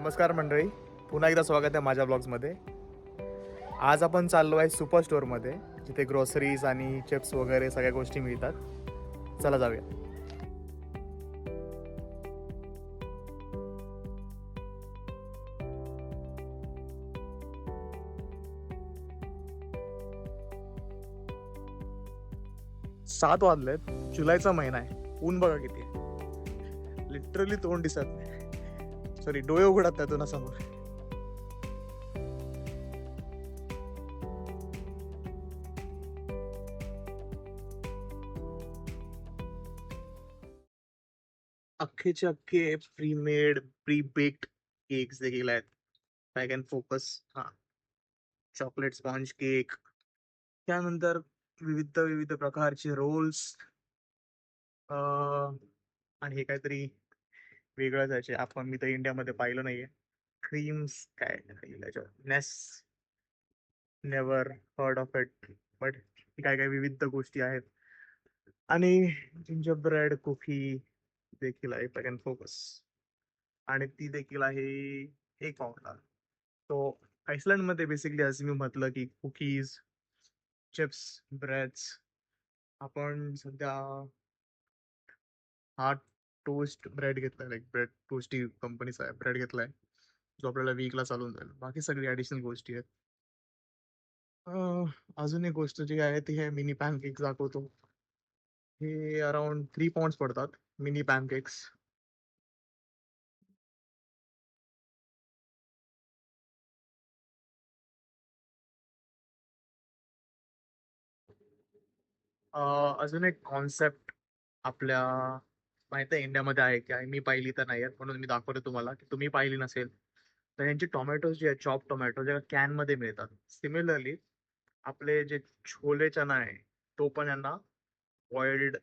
नमस्कार मंडळी, पुन्हा एकदा स्वागत आहे माझ्या ब्लॉग्समध्ये. आज आपण चाललो आहे सुपर स्टोअरमध्ये, जिथे ग्रोसरीज आणि चिप्स वगैरे सगळ्या गोष्टी मिळतात. चला जाऊया. सात वाजलेत, जुलैचा महिना आहे. ऊन बघा किती आहे. लिटरली तोंड दिसत नाही, सॉरी डोळे उघडत नाही ना समोर. अख्खेचे अख्खे pre made pre baked cakes देखील आहेत. I can focus. हा, चॉकलेट स्पॉन्ज केक, त्यानंतर विविध विविध प्रकारचे रोल्स, आणि हे काहीतरी वेगळंच आहे आपण मी तर इंडियामध्ये पाहिलं नाहीये. क्रीम्स काय नेस, never heard of it, but काय काय विविध गोष्टी आहेत. आणि जिंजर ब्रेड कुकी देखील आहे, आय कॅन फोकस. आणि ती देखील आहे 1 पाऊंडला. तो आईसलँडमध्ये बेसिकली असं मी म्हटलं की कुकीज, चिप्स, ब्रेड्स. आपण सध्या हा टोस्ट ब्रेड घेतलाय, लाईक ब्रेड टोस्टी कंपनीचा आहे, ब्रेड घेतलाय जो आपल्याला वीकला चालून जाईल. बाकी सगळी ऍडिशनल गोष्टी आहेत. अजून एक गोष्ट जी आहे ती आहे मिनी पॅनकेक्स दाखवतो. हे अराउंड 3 पाउंड्स पडतात, मिनी पॅनकेक्स. अजून एक कॉन्सेप्ट आपल्या माहिती आहे इंडियामध्ये आहे की मी पाहिली तर नाही आहेत, म्हणून मी दाखवतो तुम्हाला की तुम्ही पाहिली नसेल तर. यांची टोमॅटोज जे आहेत, चॉप टोमॅटो जे कॅन मध्ये मिळतात. सिमिलरली आपले जे छोले चना आहे तो पण यांना बॉइल्ड,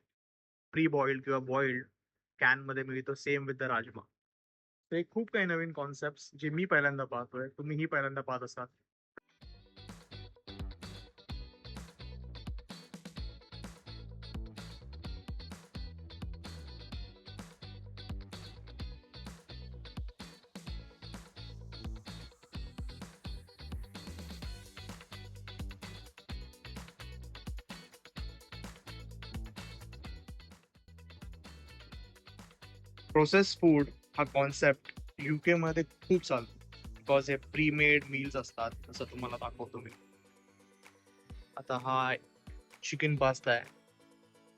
प्री बॉइल्ड किंवा बॉइल्ड कॅन मध्ये मिळतो, सेम विथ द राजमा. तर हे खूप काही नवीन कॉन्सेप्ट जे मी पहिल्यांदा पाहतोय, तुम्हीही पहिल्यांदा पाहत असाल. प्रोसेस फूड हा कॉन्सेप्ट युके मध्ये खूप चालतो, बिकॉज हे प्री मेड मील्स असतात. जसं तुम्हाला दाखवतो मी आता. हा चिकन पास्ता आहे,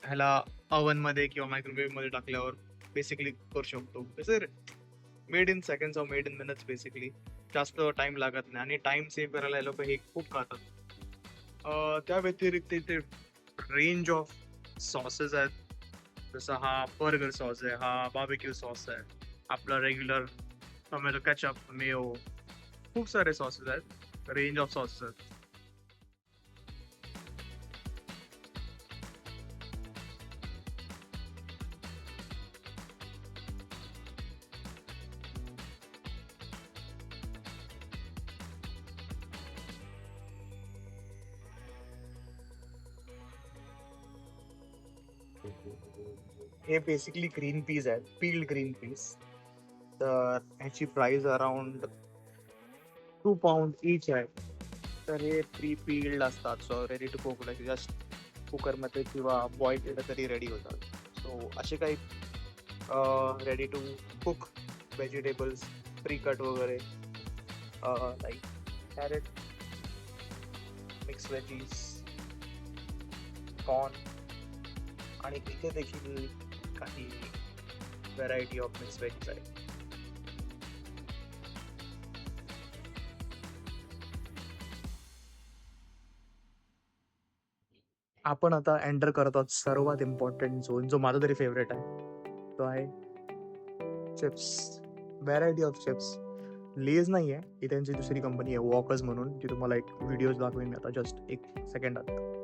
ह्याला ओव्हन मध्ये किंवा मायक्रोवेव्ह मध्ये टाकल्यावर बेसिकली करू शकतो. Made in seconds or made in minutes basically. जास्त टाइम लागत नाही आणि टाइम सेव्ह करायला हे लोक हे खूप खातात. त्या व्यतिरिक्त इथे रेंज ऑफ सॉसेस आहेत. जसं हा बर्गर सॉस आहे, हा बार्बिक्यू सॉस आहे, आपला रेग्युलर टोमॅटो केचप, मेयो, खूप सारे सॉसेस आहेत, रेंज ऑफ सॉसेस आहेत. हे बेसिकली ग्रीन पीज आहेत, पील्ड ग्रीन पीज. तर ह्याची प्राइस अराउंड 2 पाउंड इच आहे. तर हे प्री पील्ड असतात, so ready to cook, like just कुकरमध्ये किंवा बॉईल केलं तरी रेडी होतात. सो असे काही ready to cook vegetables, pre cut वगैरे, like carrot, mix veggies, corn. आणि इथे देखील काही व्हरायटी ऑफ मिक्स व्हेजीस आहे. आपण आता एंटर करत आहोत सर्वात इम्पॉर्टंट झोन, जो माझा तरी फेवरेट आहे. तो आहे chips. Variety of chips. Lay's नाही आहे, ही त्यांची दुसरी कंपनी आहे वॉकर्स म्हणून, जी तुम्हाला एक व्हिडिओज दाखवेन मी आता जस्ट 1 सेकंडात.